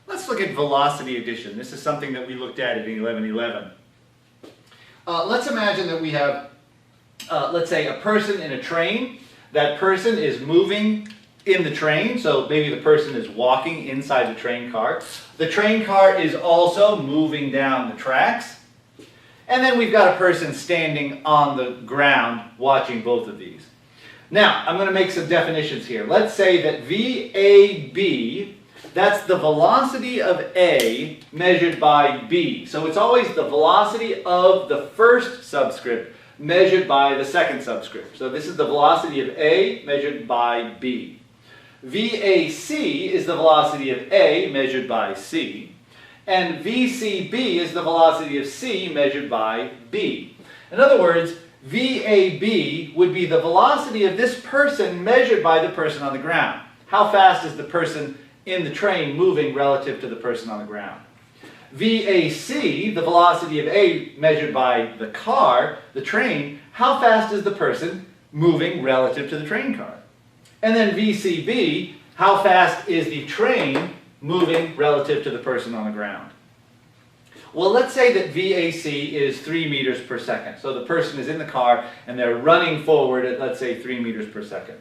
Let's look at velocity addition. This is something that we looked at in 1111. Let's imagine that we have, let's say, a person in a train. That person is moving in the train, so maybe the person is walking inside the train car. The train car is also moving down the tracks. And then we've got a person standing on the ground watching both of these. Now, I'm going to make some definitions here. Let's say that VAB, that's the velocity of A measured by B. So it's always the velocity of the first subscript measured by the second subscript. So this is the velocity of A measured by B. VAC is the velocity of A measured by C. And VCB is the velocity of C measured by B. In other words, VAB would be the velocity of this person measured by the person on the ground. How fast is the person in the train moving relative to the person on the ground? VAC, the velocity of A measured by the car, the train, how fast is the person moving relative to the train car? And then VCB, how fast is the train moving relative to the person on the ground? Well, let's say that VAC is 3 meters per second. So the person is in the car and they're running forward at, let's say, 3 meters per second.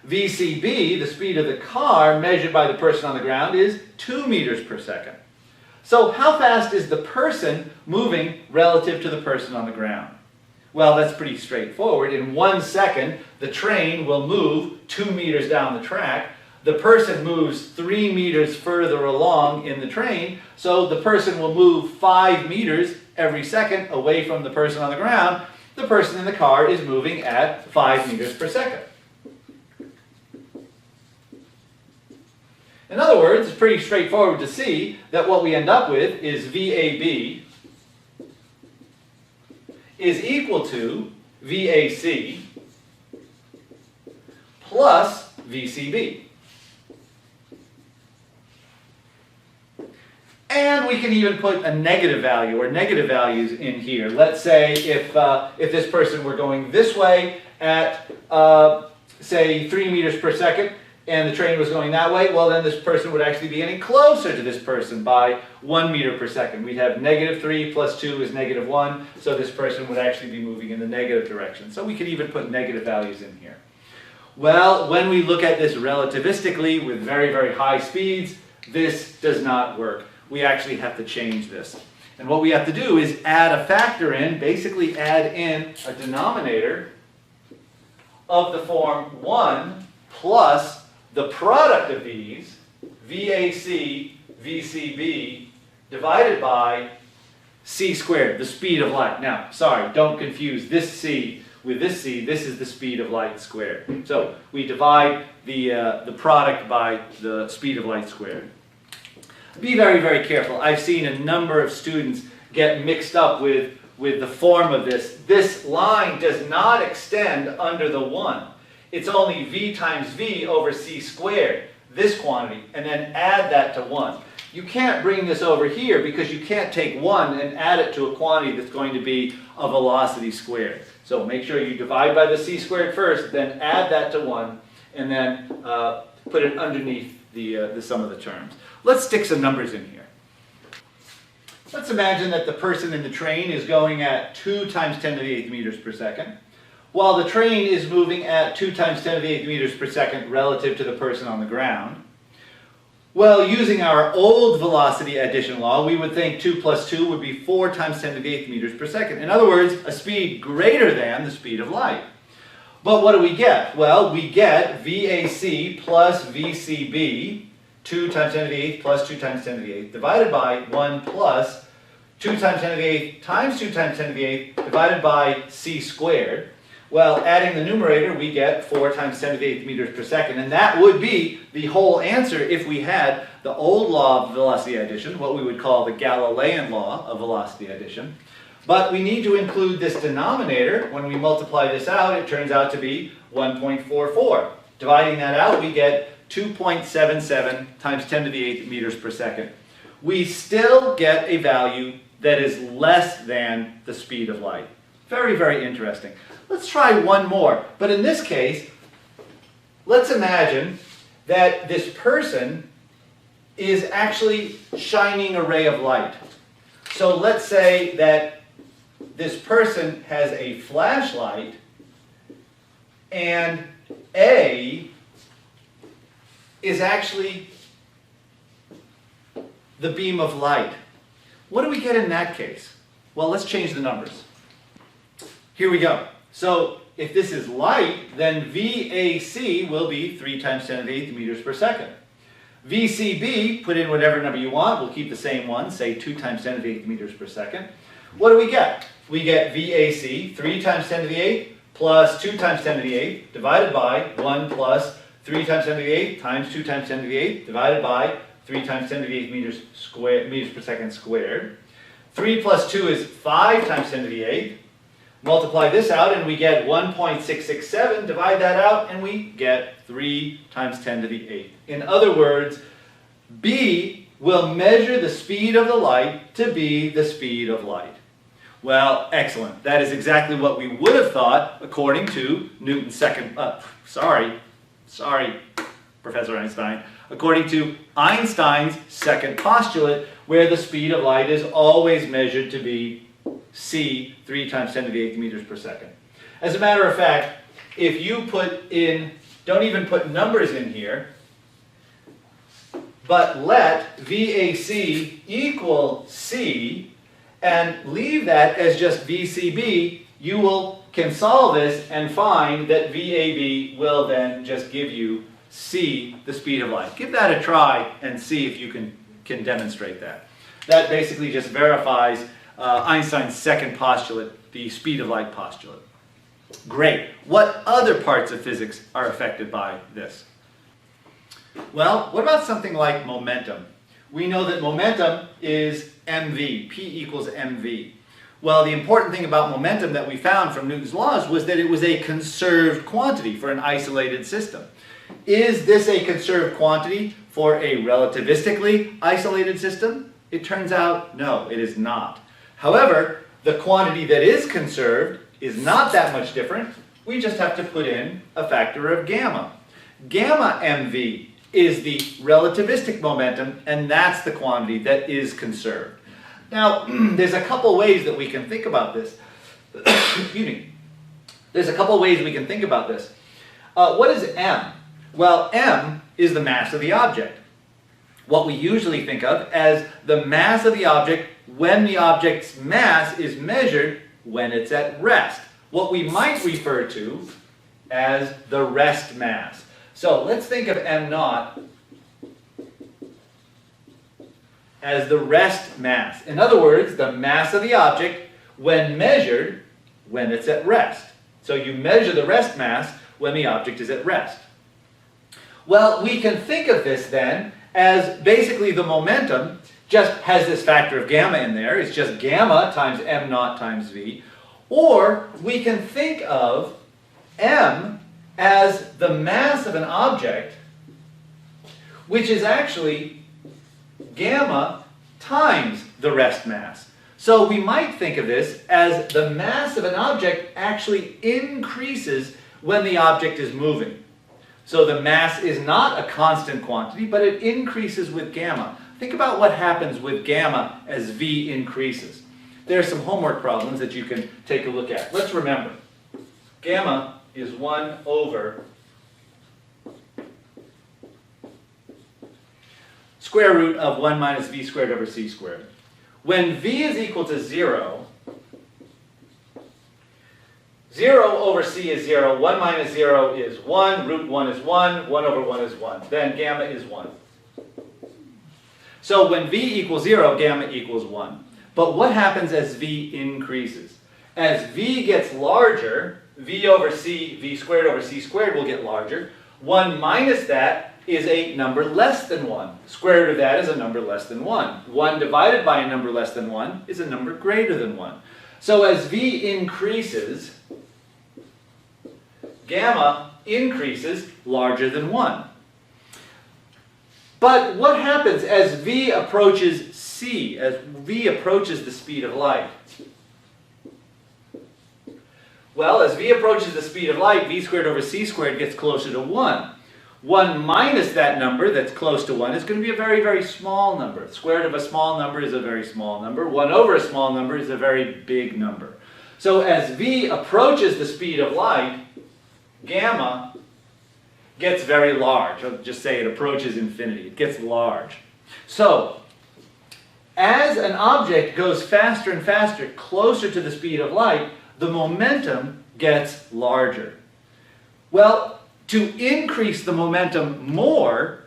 VCB, the speed of the car measured by the person on the ground, is 2 meters per second. So how fast is the person moving relative to the person on the ground? Well, that's pretty straightforward. In 1 second, the train will move 2 meters down the track. The person moves 3 meters further along in the train, so the person will move 5 meters every second away from the person on the ground. The person in the car is moving at 5 meters per second. In other words, it's pretty straightforward to see that what we end up with is VAB is equal to VAC plus VCB. And we can even put a negative value or negative values in here. Let's say if this person were going this way at, say, 3 meters per second, and the train was going that way, well, then this person would actually be getting closer to this person by 1 meter per second. We'd have -3 plus 2 is -1, so this person would actually be moving in the negative direction. So we could even put negative values in here. Well, when we look at this relativistically with very, very high speeds, this does not work. We actually have to change this. And what we have to do is add a factor in, basically add in a denominator of the form 1 plus the product of these, VAC, VCB, divided by c squared, the speed of light. Now, sorry, don't confuse this c with this c. This is the speed of light squared. So we divide the product by the speed of light squared. Be very, very careful. I've seen a number of students get mixed up with the form of this. This line does not extend under the 1. It's only v times v over c squared, this quantity, and then add that to 1. You can't bring this over here because you can't take 1 and add it to a quantity that's going to be a velocity squared. So make sure you divide by the c squared first, then add that to 1, and then put it underneath the sum of the terms. Let's stick some numbers in here. Let's imagine that the person in the train is going at 2 times 10 to the 8th meters per second, while the train is moving at 2 times 10 to the 8th meters per second relative to the person on the ground. Well, using our old velocity addition law, we would think 2 plus 2 would be 4 times 10 to the 8th meters per second. In other words, a speed greater than the speed of light. But what do we get? Well, we get VAC plus VCB, 2 times 10 to the 8th plus 2 times 10 to the 8th, divided by 1 plus 2 times 10 to the 8th times 2 times 10 to the 8th, divided by c squared. Well, adding the numerator, we get 4 times 10 to the 8th meters per second. And that would be the whole answer if we had the old law of velocity addition, what we would call the Galilean law of velocity addition. But we need to include this denominator. When we multiply this out, it turns out to be 1.44. Dividing that out, we get 2.77 times 10 to the 8th meters per second. We still get a value that is less than the speed of light. Very, very interesting. Let's try one more. But in this case, let's imagine that this person is actually shining a ray of light. So let's say that this person has a flashlight and A is actually the beam of light. What do we get in that case? Well, let's change the numbers. Here we go. So if this is light, then VAC will be 3 times 10 to the 8th meters per second. VCB, put in whatever number you want, we'll keep the same one, say 2 times 10 to the 8th meters per second. What do we get? We get VAC, 3 times 10 to the 8th, plus 2 times 10 to the 8th, divided by 1 plus 3 times 10 to the 8th, times 2 times 10 to the 8th, divided by 3 times 10 to the 8th meters per second squared. 3 plus 2 is 5 times 10 to the 8th. Multiply this out and we get 1.667. Divide that out and we get 3 times 10 to the 8th. In other words, B will measure the speed of the light to be the speed of light. Well, excellent. That is exactly what we would have thought according to Newton's second, sorry, Professor Einstein, according to Einstein's second postulate, where the speed of light is always measured to be c, 3 times 10 to the 8th meters per second. As a matter of fact, if you put in, don't even put numbers in here, but let VAC equal c, and leave that as just VCB, you can solve this and find that VAB will then just give you c, the speed of light. Give that a try and see if you can demonstrate that. That basically just verifies Einstein's second postulate, the speed of light postulate. Great. What other parts of physics are affected by this? Well, what about something like momentum? We know that momentum is mv, P equals mv. Well, the important thing about momentum that we found from Newton's laws was that it was a conserved quantity for an isolated system. Is this a conserved quantity for a relativistically isolated system? It turns out, no, it is not. However, the quantity that is conserved is not that much different. We just have to put in a factor of gamma. Gamma mv is the relativistic momentum, and that's the quantity that is conserved. Now, there's a couple ways that we can think about this. Excuse me. There's a couple ways we can think about this. What is m? Well, m is the mass of the object. What we usually think of as the mass of the object when the object's mass is measured when it's at rest. What we might refer to as the rest mass. So let's think of m naught as the rest mass. In other words, the mass of the object when measured when it's at rest. So you measure the rest mass when the object is at rest. Well, we can think of this then as basically the momentum just has this factor of gamma in there. It's just gamma times m naught times v. Or we can think of m as the mass of an object, which is actually gamma times the rest mass. So we might think of this as the mass of an object actually increases when the object is moving. So the mass is not a constant quantity, but it increases with gamma. Think about what happens with gamma as v increases. There are some homework problems that you can take a look at. Let's remember, gamma is 1 over square root of 1 minus v squared over c squared. When v is equal to 0, 0 over c is 0, 1 minus 0 is 1, root 1 is 1, 1 over 1 is 1. Then gamma is 1. So when v equals 0, gamma equals 1. But what happens as v increases? As v gets larger, v over c, v squared over c squared will get larger. 1 minus that is a number less than 1. Square root of that is a number less than 1. 1 divided by a number less than 1 is a number greater than 1. So as v increases, gamma increases larger than 1. But what happens as v approaches c, as v approaches the speed of light? Well, as v approaches the speed of light, v squared over c squared gets closer to 1. 1 minus that number that's close to 1 is going to be a very, very small number. The square root of a small number is a very small number. 1 over a small number is a very big number. So as v approaches the speed of light, gamma gets very large. I'll just say it approaches infinity. It gets large. So as an object goes faster and faster, closer to the speed of light, the momentum gets larger. Well, to increase the momentum more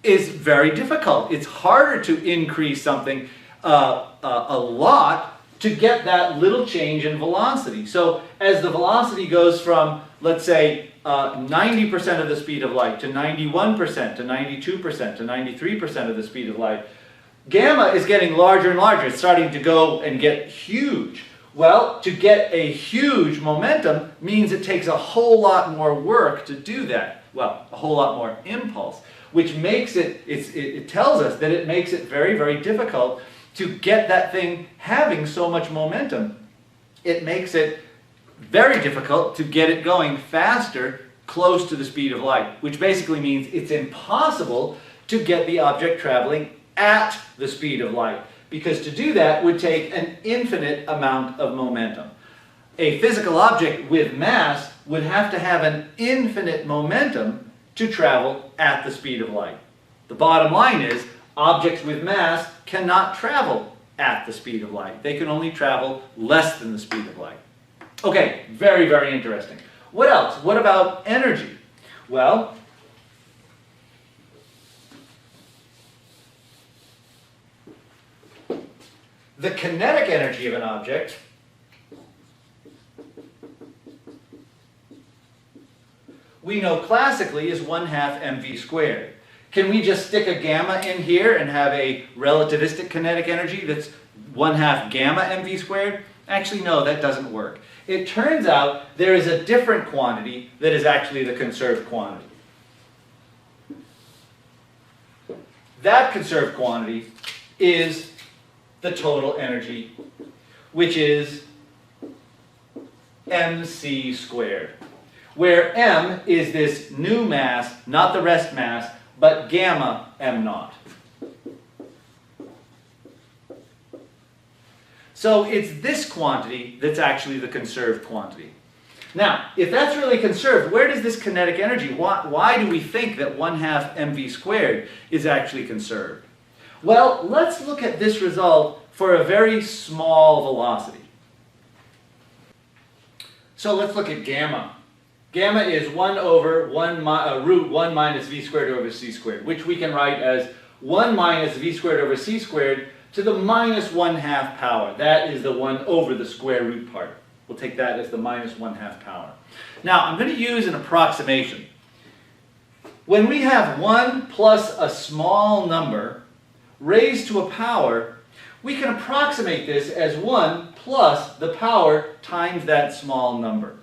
is very difficult. It's harder to increase something a lot to get that little change in velocity. So as the velocity goes from, let's say, 90% of the speed of light to 91% to 92% to 93% of the speed of light, gamma is getting larger and larger. It's starting to go and get huge. Well, to get a huge momentum means it takes a whole lot more work to do that. Well, a whole lot more impulse, which makes it tells us that it makes it very, very difficult to get that thing having so much momentum. It makes it very difficult to get it going faster, close to the speed of light, which basically means it's impossible to get the object traveling at the speed of light, because to do that would take an infinite amount of momentum. A physical object with mass would have to have an infinite momentum to travel at the speed of light. The bottom line is, objects with mass cannot travel at the speed of light. They can only travel less than the speed of light. Okay, very, very interesting. What else? What about energy? Well, the kinetic energy of an object we know classically is 1/2 mv squared. Can we just stick a gamma in here and have a relativistic kinetic energy that's 1/2 gamma mv squared? Actually, no, that doesn't work. It turns out there is a different quantity that is actually the conserved quantity. That conserved quantity is the total energy, which is mc squared, where m is this new mass, not the rest mass, but gamma m naught. So it's this quantity that's actually the conserved quantity. Now, if that's really conserved, where does this kinetic energy, why do we think that 1/2 mv squared is actually conserved? Well, let's look at this result for a very small velocity. So let's look at gamma. Gamma is 1 over root 1 minus v squared over c squared, which we can write as 1 minus v squared over c squared to the minus 1/2 power. That is the 1 over the square root part. We'll take that as the minus 1/2 power. Now, I'm going to use an approximation. When we have 1 plus a small number raised to a power, we can approximate this as 1 plus the power times that small number.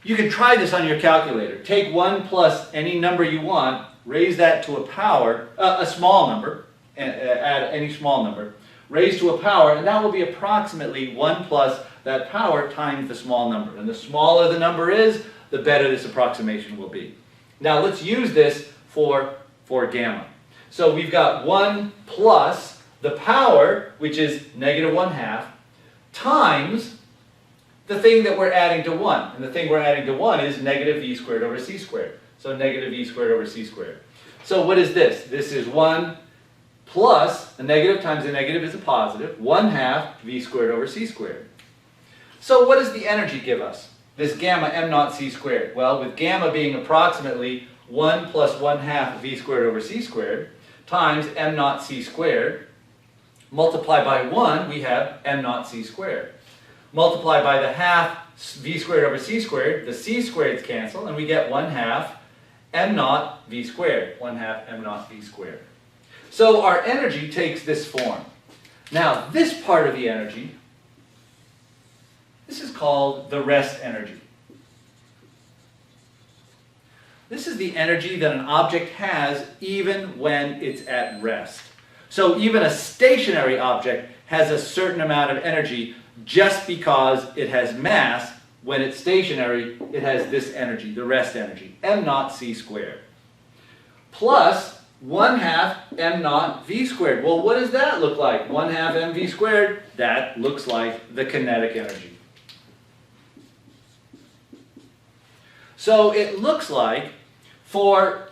You can try this on your calculator. Take 1 plus any number you want, raise that to a power, a small number, add any small number, raise to a power, and that will be approximately 1 plus that power times the small number. And the smaller the number is, the better this approximation will be. Now let's use this for gamma. So we've got 1 plus the power, which is negative 1/2, times the thing that we're adding to 1. And the thing we're adding to 1 is negative v squared over c squared. So negative v squared over c squared. So what is this? This is 1 plus, a negative times a negative is a positive, 1/2 v squared over c squared. So what does the energy give us? This gamma m naught c squared. Well, with gamma being approximately 1 plus 1/2 v squared over c squared times m naught c squared, multiply by 1, we have m naught c squared. Multiply by the 1/2 v squared over c squared, the c squareds cancel, and we get 1/2 m naught v squared. 1/2 m naught v squared. So our energy takes this form. Now, this part of the energy, this is called the rest energy. This is the energy that an object has even when it's at rest. So even a stationary object has a certain amount of energy just because it has mass. When it's stationary, it has this energy, the rest energy, m naught c squared. plus 1/2 m naught v squared. Well, what does that look like? 1/2 mv squared, that looks like the kinetic energy. So it looks like for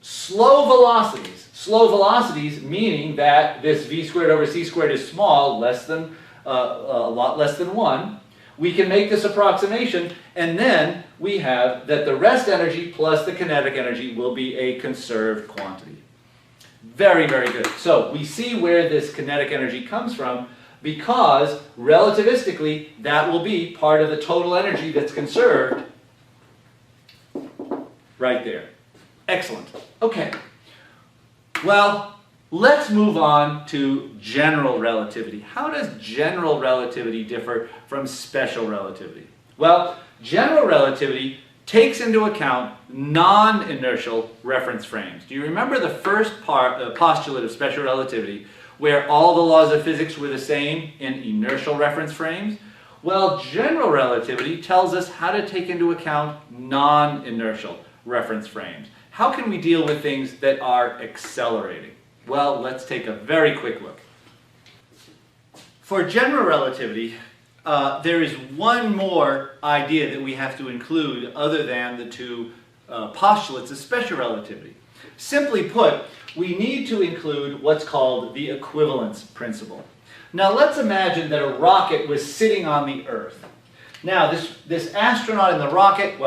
slow velocities meaning that this v squared over c squared is small, a lot less than 1, we can make this approximation, and then we have that the rest energy plus the kinetic energy will be a conserved quantity. Very, very good. So we see where this kinetic energy comes from, because relativistically that will be part of the total energy that's conserved right there. Excellent. Okay. Well, let's move on to general relativity. How does general relativity differ from special relativity? Well, general relativity takes into account non-inertial reference frames. Do you remember the first postulate of special relativity, where all the laws of physics were the same in inertial reference frames? Well, general relativity tells us how to take into account non-inertial reference frames. How can we deal with things that are accelerating? Well, let's take a very quick look. For general relativity, there is one more idea that we have to include other than the two postulates of special relativity. Simply put, we need to include what's called the equivalence principle. Now let's imagine that a rocket was sitting on the Earth. Now this astronaut in the rocket,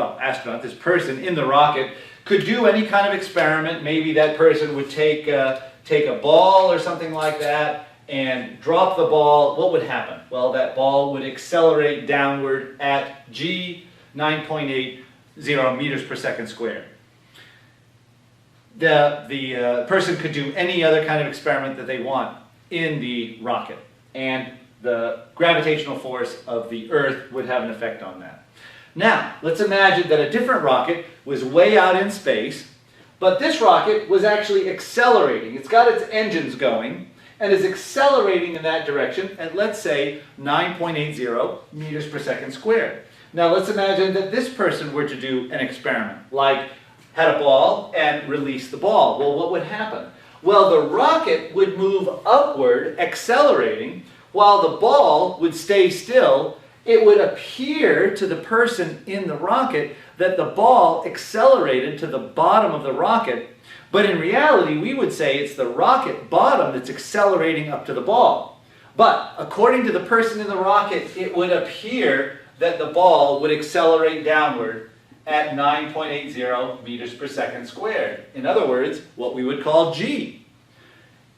this person in the rocket could do any kind of experiment. Maybe that person would take a ball or something like that and drop the ball. What would happen? Well, that ball would accelerate downward at g 9.80 meters per second squared. The person could do any other kind of experiment that they want in the rocket, and the gravitational force of the Earth would have an effect on that. Now, let's imagine that a different rocket was way out in space, but this rocket was actually accelerating. It's got its engines going and is accelerating in that direction at, let's say, 9.80 meters per second squared. Now let's imagine that this person were to do an experiment, like had a ball and release the ball. Well, what would happen? Well, the rocket would move upward, accelerating, while the ball would stay still. It would appear to the person in the rocket that the ball accelerated to the bottom of the rocket, but in reality we would say it's the rocket bottom that's accelerating up to the ball. But according to the person in the rocket, it would appear that the ball would accelerate downward at 9.80 meters per second squared. In other words, what we would call g.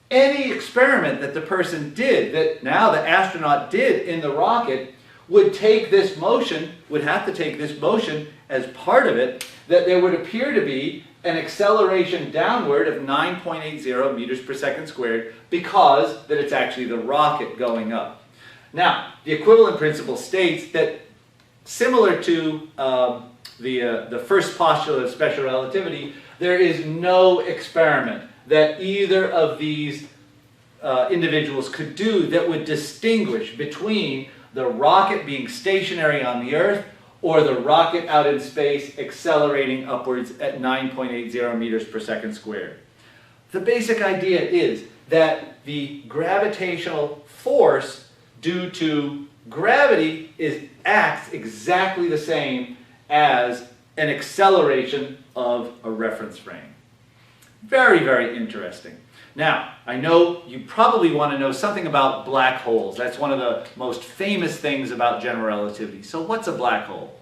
Any experiment that the person did, that now the astronaut did in the rocket, would take this motion, would have to take this motion as part of it, that there would appear to be an acceleration downward of 9.80 meters per second squared, because that it's actually the rocket going up. Now, the equivalent principle states that, similar to the first postulate of special relativity, there is no experiment that either of these individuals could do that would distinguish between the rocket being stationary on the Earth or the rocket out in space accelerating upwards at 9.80 meters per second squared. The basic idea is that the gravitational force due to gravity acts exactly the same as an acceleration of a reference frame. Very, very interesting. Now, I know you probably want to know something about black holes. That's one of the most famous things about general relativity. So what's a black hole?